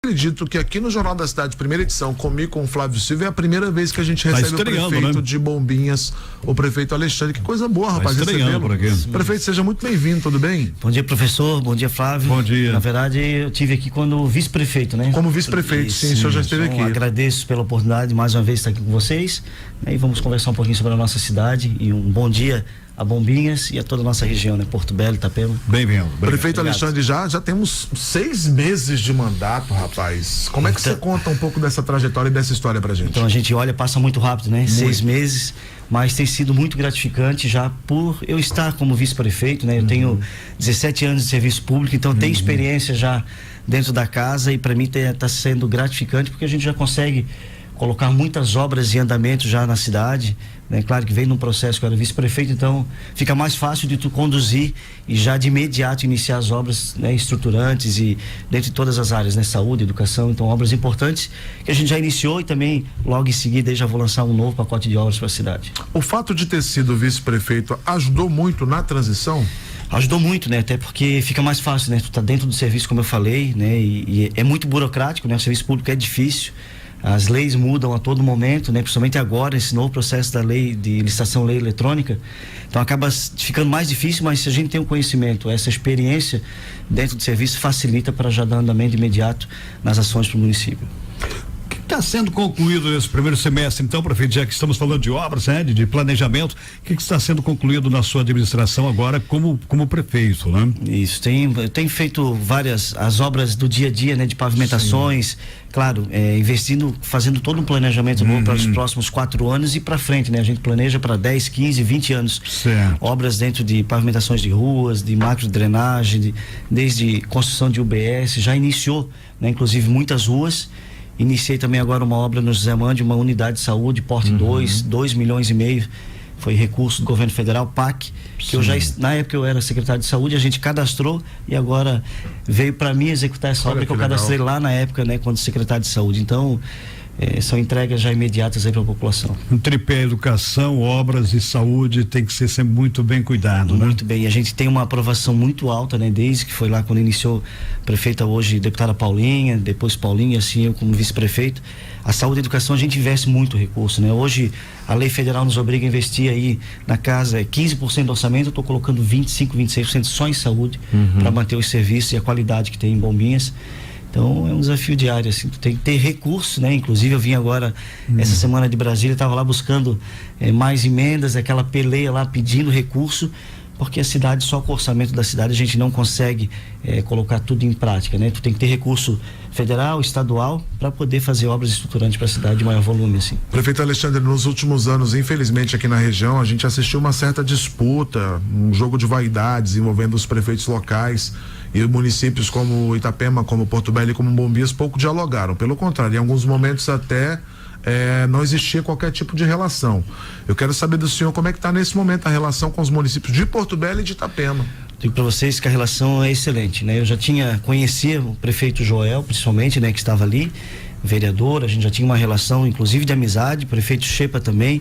acredito que aqui no Jornal da Cidade, primeira edição, comigo com o Flávio Silva, é a primeira vez que a gente recebe o prefeito de Bombinhas, o prefeito Alexandre. Que coisa boa, rapaz, recebê-lo. Prefeito, seja muito bem-vindo, tudo bem? Bom dia, professor, bom dia, Flávio. Bom dia. Na verdade, eu tive aqui como vice-prefeito, né? Como vice-prefeito, sim, o senhor já esteve aqui. Agradeço pela oportunidade de mais uma vez estar aqui com vocês, né? E vamos conversar um pouquinho sobre a nossa cidade, e um bom dia a Bombinhas e a toda a nossa região, né? Porto Belo, Itapema. Bem-vindo. Prefeito Alexandre, já temos 6 meses de mandato, rapaz. Como é que você conta um pouco dessa trajetória e dessa história pra gente? Então a gente olha, passa muito rápido, né? 6 meses, mas tem sido muito gratificante já por eu estar como vice-prefeito, né? Eu tenho 17 anos de serviço público, então tenho experiência já dentro da casa, e para mim tá sendo gratificante porque a gente já consegue colocar muitas obras em andamento já na cidade, né? Claro que vem num processo que eu era vice-prefeito, então fica mais fácil de tu conduzir e já de imediato iniciar as obras, né, estruturantes, e dentro de todas as áreas, né? Saúde, educação, então obras importantes que a gente já iniciou, e também logo em seguida já vou lançar um novo pacote de obras para a cidade. O fato de ter sido vice-prefeito ajudou muito na transição? Ajudou muito, né? Até porque fica mais fácil, né? Tu tá dentro do serviço, como eu falei, né? E é muito burocrático, né? O serviço público é difícil. As leis mudam a todo momento, né? Principalmente agora, esse novo processo da lei de licitação, lei eletrônica. Então acaba ficando mais difícil, mas se a gente tem um conhecimento, essa experiência dentro do serviço, facilita para já dar andamento imediato nas ações para o município. Está sendo concluído esse primeiro semestre, então, prefeito, já que estamos falando de obras, né, de planejamento, o que está sendo concluído na sua administração agora como prefeito, né? Isso, eu tenho feito as obras do dia a dia, né, de pavimentações. Sim. Claro, investindo, fazendo todo um planejamento novo para os próximos 4 anos e para frente, né? A gente planeja para 10, 15, 20 anos. Certo. Obras dentro de pavimentações de ruas, de macro drenagem, desde construção de UBS, já iniciou, né? Inclusive muitas ruas. Iniciei também agora uma obra no José Mande, uma unidade de saúde, porte 2 milhões e meio, foi recurso do governo federal, PAC, que eu já, na época eu era secretário de saúde, a gente cadastrou e agora veio para mim executar essa obra que eu cadastrei lá na época, né, quando secretário de saúde. Então, são entregas já imediatas aí para a população. Um tripé: educação, obras e saúde tem que ser sempre muito bem cuidado, né? Muito bem, e a gente tem uma aprovação muito alta, né? Desde que foi lá quando iniciou a prefeita, hoje deputada Paulinha, depois Paulinha, e assim eu como vice-prefeito. A saúde e a educação a gente investe muito recurso, né? Hoje a lei federal nos obriga a investir aí na casa 15% do orçamento, eu estou colocando 25, 26% só em saúde, para manter os serviços e a qualidade que tem em Bombinhas. Então é um desafio diário, assim, tu tem que ter recursos, né? Inclusive eu vim agora essa semana de Brasília, estava lá buscando mais emendas, aquela peleia lá pedindo recurso, porque a cidade, só com o orçamento da cidade a gente não consegue colocar tudo em prática, né? Tu tem que ter recurso federal, estadual, para poder fazer obras estruturantes para a cidade de maior volume, assim. Prefeito Alexandre, nos últimos anos, infelizmente aqui na região, a gente assistiu uma certa disputa, um jogo de vaidades envolvendo os prefeitos locais, e municípios como Itapema, como Porto Belo e como Bombinhas pouco dialogaram. Pelo contrário, em alguns momentos até não existia qualquer tipo de relação. Eu quero saber do senhor como é que está nesse momento a relação com os municípios de Porto Belo e de Itapema. Digo para vocês que a relação é excelente, né? Eu já conhecia o prefeito Joel, principalmente, né, que estava ali, vereador, a gente já tinha uma relação inclusive de amizade, o prefeito Shepa também.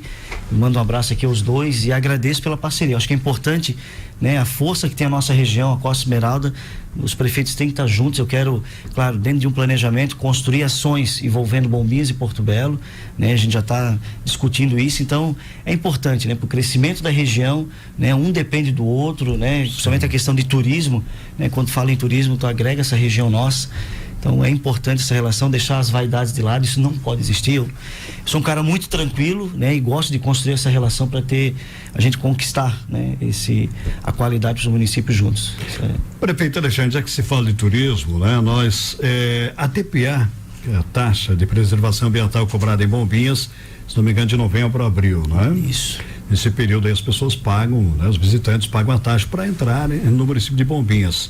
Mando um abraço aqui aos dois e agradeço pela parceria. Eu acho que é importante, né, a força que tem a nossa região, a Costa Esmeralda, os prefeitos têm que estar juntos. Eu quero, claro, dentro de um planejamento, construir ações envolvendo Bombinhas e Porto Belo, né? A gente já está discutindo isso, então é importante, né, para o crescimento da região, né? Um depende do outro, né? Principalmente a questão de turismo, né? Quando fala em turismo, tu agrega essa região nossa. Então é importante essa relação, deixar as vaidades de lado, isso não pode existir. Eu sou um cara muito tranquilo, né? E gosto de construir essa relação para a gente conquistar, né? A qualidade dos municípios juntos. Prefeito Alexandre, já que se fala de turismo, né? A TPA, que é a taxa de preservação ambiental cobrada em Bombinhas, se não me engano, de novembro a abril, né? Isso. Nesse período aí as pessoas pagam, né? Os visitantes pagam a taxa para entrar, né, no município de Bombinhas.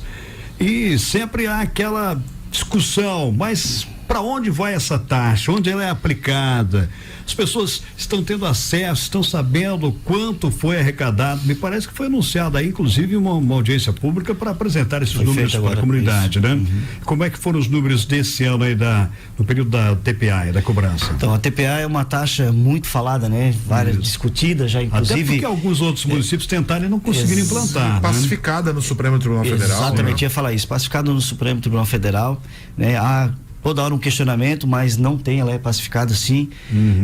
E sempre há aquela discussão, mas para onde vai essa taxa? Onde ela é aplicada? As pessoas estão tendo acesso, estão sabendo quanto foi arrecadado. Me parece que foi anunciada aí, inclusive, uma audiência pública para apresentar esses números para a comunidade, né? Como é que foram os números desse ano aí no período da TPA e da cobrança? Então, a TPA é uma taxa muito falada, né? Várias discutidas já, inclusive. Até porque alguns outros municípios tentaram e não conseguiram implantar. Pacificada, né? No Supremo Tribunal Federal. Exatamente, ia falar isso. Pacificada no Supremo Tribunal Federal, né? Há toda hora um questionamento, mas não tem, ela é pacificada sim.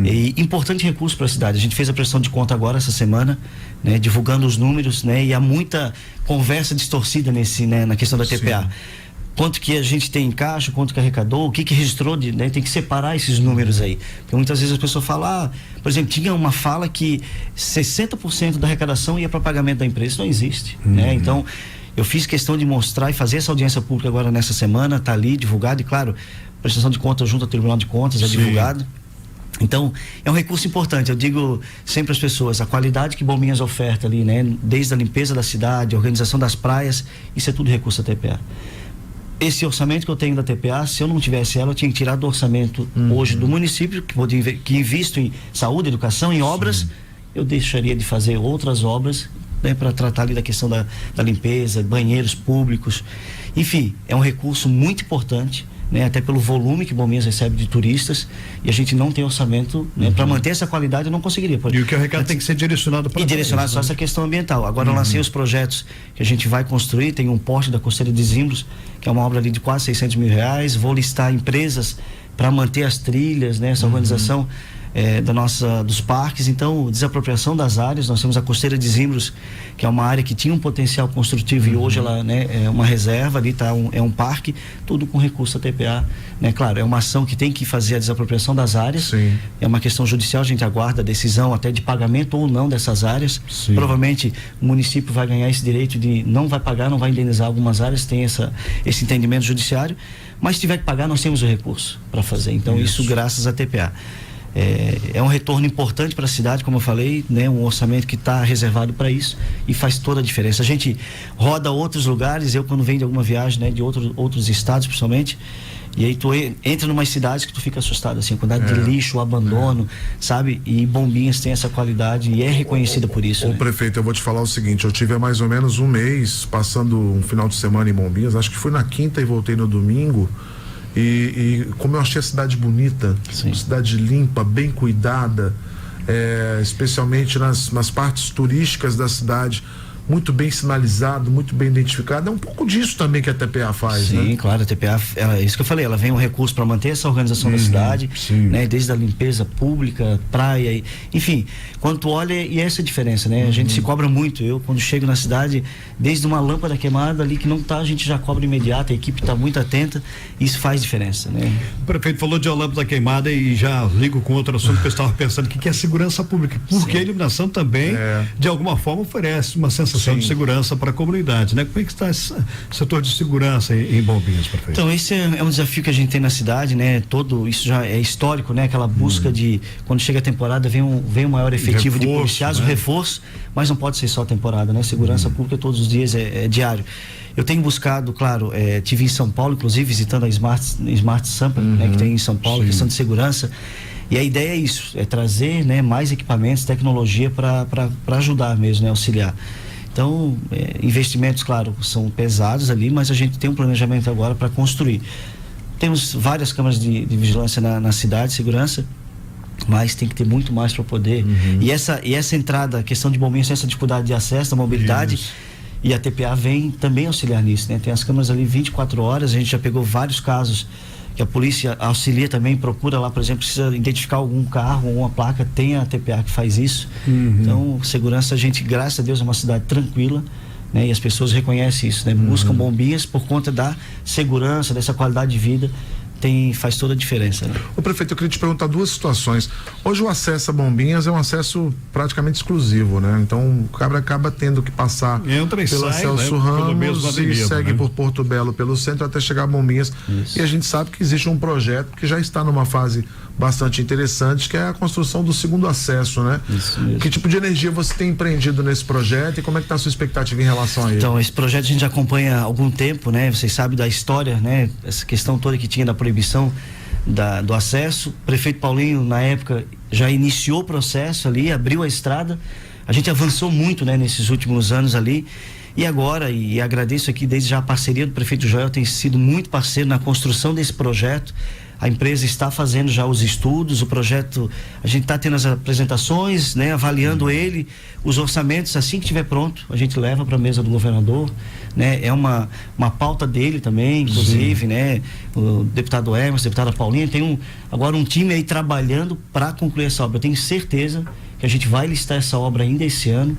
E importante recurso para a cidade. A gente fez a prestação de conta agora essa semana, né, divulgando os números, né, e há muita conversa distorcida na questão da TPA. Sim. Quanto que a gente tem em caixa, quanto que arrecadou, o que registrou, né? Tem que separar esses números aí. Porque muitas vezes as pessoas falam, por exemplo, tinha uma fala que 60% da arrecadação ia para pagamento da empresa. Isso não existe, né? Então, eu fiz questão de mostrar e fazer essa audiência pública agora nessa semana, tá ali divulgado e, claro, prestação de contas junto ao Tribunal de Contas é divulgado. Então, é um recurso importante. Eu digo sempre às pessoas, a qualidade que Bombinhas oferta ali, né? Desde a limpeza da cidade, a organização das praias, isso é tudo recurso da TPA. Esse orçamento que eu tenho da TPA, se eu não tivesse ela, eu tinha que tirar do orçamento hoje do município, que invisto em saúde, educação, em obras, eu deixaria de fazer outras obras, né, para tratar ali da questão da limpeza, banheiros públicos. Enfim, é um recurso muito importante, né, até pelo volume que Bombinhas recebe de turistas, e a gente não tem orçamento, né, para manter essa qualidade. Eu não conseguiria. E o que arrecada tem que ser direcionado para direcionado só essa questão ambiental. Agora eu lancei os projetos que a gente vai construir. Tem um poste da Costeira de Zimbros, que é uma obra ali de quase R$600 mil. Vou listar empresas para manter as trilhas, né, essa organização dos parques. Então, desapropriação das áreas. Nós temos a Costeira de Zimbros, que é uma área que tinha um potencial construtivo e hoje ela, né, é uma reserva ali, é um parque, tudo com recurso da TPA, né? Claro, é uma ação que tem que fazer a desapropriação das áreas. Sim. É uma questão judicial, a gente aguarda a decisão até de pagamento ou não dessas áreas. Sim. Provavelmente o município vai ganhar esse direito de não vai pagar, não vai indenizar algumas áreas, tem esse entendimento judiciário, mas se tiver que pagar, nós temos o recurso para fazer. Então, isso graças à TPA. É um retorno importante para a cidade, como eu falei, né? Um orçamento que está reservado para isso e faz toda a diferença. A gente roda outros lugares, eu quando venho de alguma viagem, né, de outros estados principalmente, e aí tu entra numa cidade que tu fica assustado, assim, a quantidade de lixo, abandono, sabe? E Bombinhas tem essa qualidade e é reconhecida por isso. Ô, prefeito, eu vou te falar o seguinte, eu tive há mais ou menos um mês passando um final de semana em Bombinhas, acho que fui na quinta e voltei no domingo. E como eu achei a cidade bonita, cidade limpa, bem cuidada, especialmente nas partes turísticas da cidade, muito bem sinalizado, muito bem identificado. É um pouco disso também que a TPA faz, né? Sim, claro, a TPA, isso que eu falei, ela vem um recurso para manter essa organização da cidade, né? Desde a limpeza pública, praia, enfim, quando tu olha, e essa é a diferença, né? A gente se cobra muito. Eu, quando chego na cidade, desde uma lâmpada queimada ali que não tá, a gente já cobra imediato, a equipe está muito atenta, isso faz diferença, né? O prefeito falou de uma lâmpada queimada e já ligo com outro assunto que eu estava pensando, que é a segurança pública, porque a iluminação também, de alguma forma, oferece uma sensação de segurança para a comunidade, né? Como é que está esse setor de segurança em Bombinhas, prefeito? Então, esse é um desafio que a gente tem na cidade, né? Isso já é histórico, né? Aquela busca de, quando chega a temporada, vem um maior efetivo de policiais, o reforço, mas não pode ser só a temporada, né? Segurança pública todos os dias é diário. Eu tenho buscado, claro, tive em São Paulo, inclusive, visitando a Smart Sampa, né? Que tem em São Paulo, questão de segurança. E a ideia é isso, é trazer, né, mais equipamentos, tecnologia para ajudar mesmo, né? Auxiliar. Então, investimentos, claro, são pesados ali, mas a gente tem um planejamento agora para construir. Temos várias câmaras de vigilância na cidade, segurança, mas tem que ter muito mais para poder. E essa entrada, a questão de Bombinhas, essa dificuldade de acesso, da mobilidade, e a TPA vem também auxiliar nisso, né? Tem as câmaras ali 24 horas, a gente já pegou vários casos que a polícia auxilia também, procura lá, por exemplo, precisa identificar algum carro ou uma placa, tem a TPA que faz isso. Então, segurança, a gente, graças a Deus, é uma cidade tranquila, né? E as pessoas reconhecem isso, né? Buscam Bombinhas por conta da segurança, dessa qualidade de vida, faz toda a diferença, né? Ô, prefeito, eu queria te perguntar duas situações. Hoje o acesso a Bombinhas é um acesso praticamente exclusivo, né? Então o cabra acaba tendo que passar pela Celso Ramos e segue por Porto Belo, pelo centro, até chegar a Bombinhas. Isso. E a gente sabe que existe um projeto que já está numa fase bastante interessante, que é a construção do segundo acesso, né? Isso mesmo. Que tipo de energia você tem empreendido nesse projeto e como é que está a sua expectativa em relação a ele? Então, esse projeto a gente acompanha há algum tempo, né? Vocês sabem da história, né? Essa questão toda que tinha da proibição do acesso. O prefeito Paulinho, na época, já iniciou o processo ali, abriu a estrada. A gente avançou muito, né, nesses últimos anos ali. E agora, e agradeço aqui desde já a parceria do prefeito Joel, tem sido muito parceiro na construção desse projeto. A empresa está fazendo já os estudos, o projeto, a gente está tendo as apresentações, né, avaliando ele, os orçamentos, assim que estiver pronto, a gente leva para a mesa do governador, né, é uma pauta dele também, inclusive, né, o deputado Emerson, a deputada Paulinha, tem agora um time aí trabalhando para concluir essa obra. Eu tenho certeza que a gente vai listar essa obra ainda esse ano,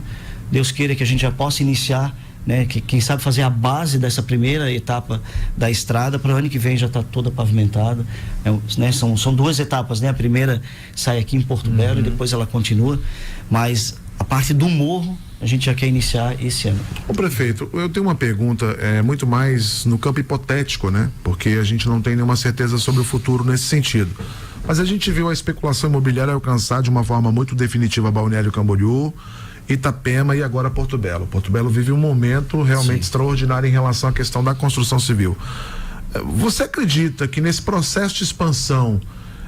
Deus queira que a gente já possa iniciar, né, que quem sabe fazer a base dessa primeira etapa da estrada, para o ano que vem já está toda pavimentada, né, são 2 etapas, né, a primeira sai aqui em Porto Belo e depois ela continua, mas a parte do morro a gente já quer iniciar esse ano. Ô prefeito, eu tenho uma pergunta, muito mais no campo hipotético, né, porque a gente não tem nenhuma certeza sobre o futuro nesse sentido, mas a gente viu a especulação imobiliária alcançar de uma forma muito definitiva Balneário Camboriú, Itapema e agora Porto Belo. Porto Belo vive um momento realmente extraordinário em relação à questão da construção civil. Você acredita que nesse processo de expansão,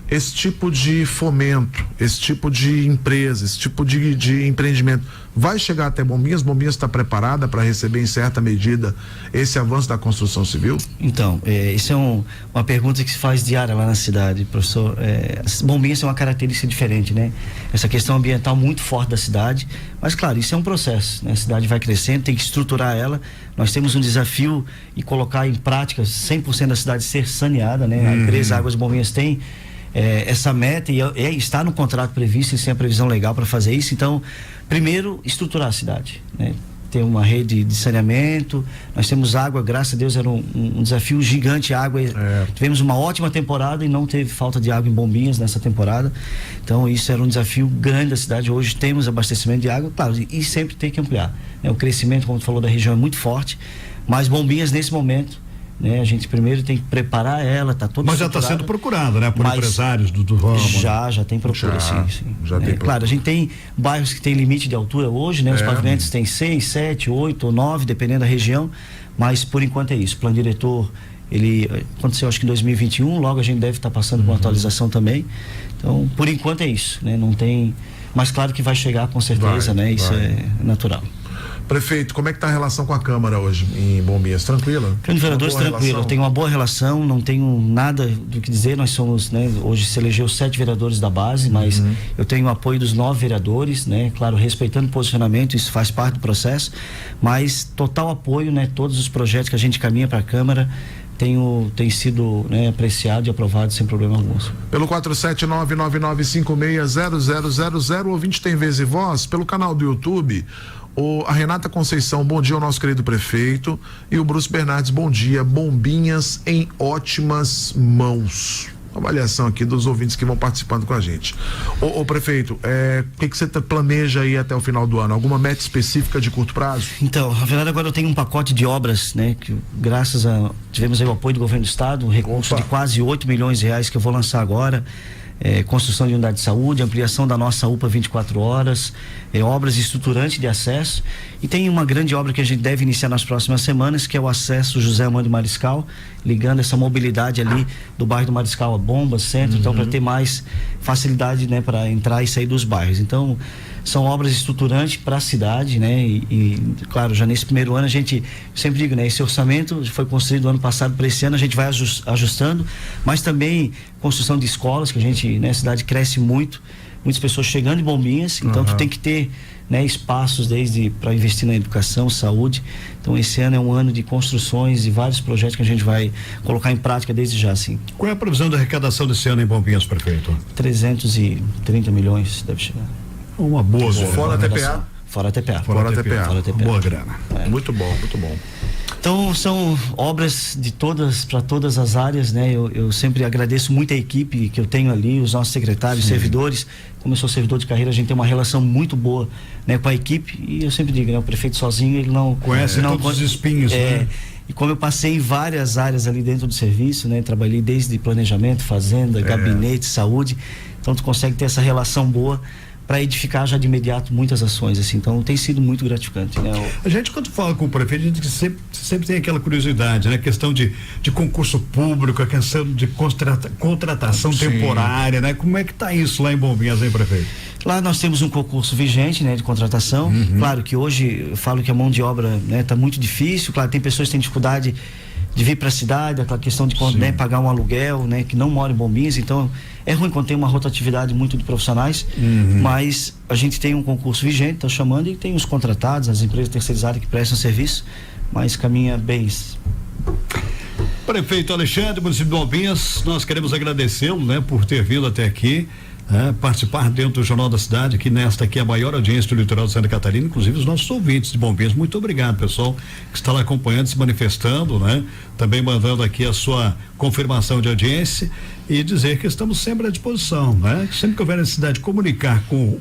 esse tipo de fomento, esse tipo de empresa, esse tipo de empreendimento vai chegar até Bombinhas? Bombinhas está preparada para receber em certa medida esse avanço da construção civil? Então, isso é uma pergunta que se faz diária lá na cidade, professor. Bombinhas tem uma característica diferente, né? Essa questão ambiental muito forte da cidade, mas claro, isso é um processo, né? A cidade vai crescendo, tem que estruturar ela. Nós temos um desafio e colocar em prática 100% da cidade ser saneada, né? A empresa Águas Bombinhas tem essa meta e está no contrato previsto e sem a previsão legal para fazer isso. Então, primeiro, estruturar a cidade, né? Ter uma rede de saneamento, nós temos água, graças a Deus era um desafio gigante, água, tivemos uma ótima temporada e não teve falta de água em Bombinhas nessa temporada, então isso era um desafio grande da cidade. Hoje temos abastecimento de água, claro, e sempre tem que ampliar, né? O crescimento, como tu falou, da região é muito forte, mas Bombinhas nesse momento, né, a gente primeiro tem que preparar ela, tá todo. Mas já está sendo procurada, né, por empresários do ramo. Já tem procura, sim. Já tem procura. Claro, a gente tem bairros que tem limite de altura hoje, né? Os pavimentos têm 6, 7, 8 ou 9, dependendo da região, mas por enquanto é isso. O plano diretor, ele aconteceu acho que em 2021, logo a gente deve estar passando por uma atualização também. Então, por enquanto é isso, né? Não tem, mas claro que vai chegar com certeza, né? Isso é natural. Prefeito, como é que está a relação com a Câmara hoje em Bombinhas? Tranquila? Câmara de Vereadores, tranquilo. Eu tenho uma boa relação, não tenho nada do que dizer. Nós somos, né, hoje se elegeu 7 vereadores da base, mas eu tenho o apoio dos 9 vereadores, né? Claro, respeitando o posicionamento, isso faz parte do processo, mas total apoio, né? Todos os projetos que a gente caminha para a Câmara tem sido, né, apreciado e aprovado sem problema algum. Pelo 47999560000, o ouvinte tem vez e voz, pelo canal do YouTube. A Renata Conceição, bom dia ao nosso querido prefeito, e o Bruce Bernardes, bom dia, Bombinhas em ótimas mãos. Avaliação aqui dos ouvintes que vão participando com a gente. Ô prefeito, o que você planeja aí até o final do ano? Alguma meta específica de curto prazo? Então, na verdade agora eu tenho um pacote de obras, né, que tivemos aí o apoio do governo do estado, um recurso de quase 8 milhões de reais que eu vou lançar agora. Construção de unidade de saúde, ampliação da nossa UPA 24 horas, obras estruturantes de acesso, e tem uma grande obra que a gente deve iniciar nas próximas semanas, que é o acesso José Amândio Mariscal, ligando essa mobilidade ali do bairro do Mariscal a Bombas, centro, então para ter mais facilidade, né, para entrar e sair dos bairros. Então são obras estruturantes para a cidade, né? E claro, já nesse primeiro ano a gente, sempre digo, né? Esse orçamento foi construído ano passado para esse ano, a gente vai ajustando, mas também construção de escolas, que a gente, né? A cidade cresce muito, muitas pessoas chegando em Bombinhas, então tu tem que ter, né, espaços desde para investir na educação, saúde. Então esse ano é um ano de construções e vários projetos que a gente vai colocar em prática desde já, sim. Qual é a previsão da arrecadação desse ano em Bombinhas, prefeito? 330 milhões deve chegar. Uma boa grana. Fora a TPA? Fora a TPA. Fora a TPA. Boa grana. Muito bom, muito bom. Então são obras para todas as áreas, né? Eu sempre agradeço muito a equipe que eu tenho ali, os nossos secretários, servidores. Como eu sou servidor de carreira, a gente tem uma relação muito boa, né, com a equipe, e eu sempre digo, né, o prefeito sozinho ele não conhece todos os espinhos, né? E como eu passei em várias áreas ali dentro do serviço, né, trabalhei desde planejamento, fazenda, gabinete, saúde, então tu consegue ter essa relação boa para edificar já de imediato muitas ações, assim, então tem sido muito gratificante, né? A gente, quando fala com o prefeito, a gente sempre tem aquela curiosidade, né? A questão de concurso público, a questão de contratação temporária, né? Como é que tá isso lá em Bombinhas, hein, prefeito? Lá nós temos um concurso vigente, né, de contratação. Claro que hoje eu falo que a mão de obra, né, tá muito difícil. Claro, tem pessoas que têm dificuldade de vir para a cidade, aquela questão de, né, pagar um aluguel, né, que não moram em Bombinhas. Então é ruim quando tem uma rotatividade muito de profissionais, mas a gente tem um concurso vigente, está chamando, e tem os contratados, as empresas terceirizadas que prestam serviço, mas caminha bem. Prefeito Alexandre, município de Bombinhas, nós queremos agradecê-lo, né, por ter vindo até aqui, participar dentro do Jornal da Cidade, que nesta aqui é a maior audiência do litoral de Santa Catarina, inclusive os nossos ouvintes de Bombinhas. Muito obrigado, pessoal, que está lá acompanhando, se manifestando, né? Também mandando aqui a sua confirmação de audiência e dizer que estamos sempre à disposição, né? Sempre que houver necessidade de comunicar com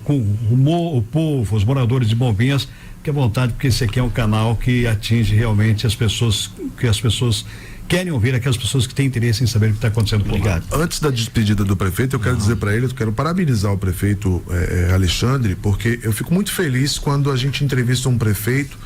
o povo, os moradores de Bombinhas, fique à vontade, porque esse aqui é um canal que atinge realmente as pessoas, que as pessoas querem ouvir, aquelas pessoas que têm interesse em saber o que está acontecendo por lá. Antes da despedida do prefeito, eu quero dizer para ele, eu quero parabenizar o prefeito Alexandre, porque eu fico muito feliz quando a gente entrevista um prefeito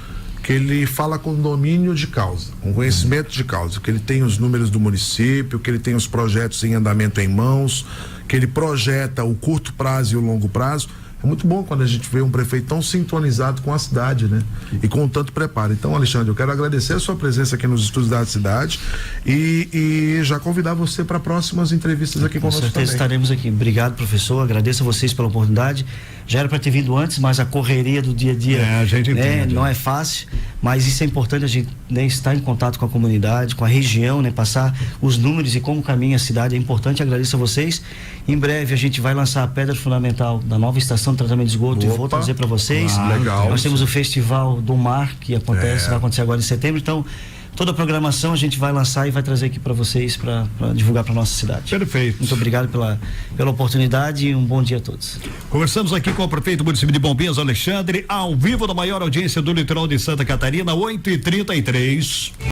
que ele fala com domínio de causa, com conhecimento de causa, que ele tem os números do município, que ele tem os projetos em andamento em mãos, que ele projeta o curto prazo e o longo prazo. É muito bom quando a gente vê um prefeito tão sintonizado com a cidade, né? E com tanto preparo. Então, Alexandre, eu quero agradecer a sua presença aqui nos estúdios da cidade e já convidar você para próximas entrevistas aqui conosco também. Com certeza estaremos aqui. Obrigado, professor. Agradeço a vocês pela oportunidade. Já era para ter vindo antes, mas a correria do dia a dia, a gente entende, não é fácil, mas isso é importante, a gente, né, estar em contato com a comunidade, com a região, né, passar os números e como caminha a cidade é importante. Agradeço a vocês. Em breve a gente vai lançar a pedra fundamental da nova estação de tratamento de esgoto. E volto a dizer para vocês, legal. Nós temos o Festival do Mar que acontece, vai acontecer agora em setembro. Então toda a programação a gente vai lançar e vai trazer aqui para vocês, para divulgar para nossa cidade. Perfeito. Muito obrigado pela oportunidade e um bom dia a todos. Conversamos aqui com o prefeito do município de Bombinhas, Alexandre, ao vivo da maior audiência do litoral de Santa Catarina, 8h33.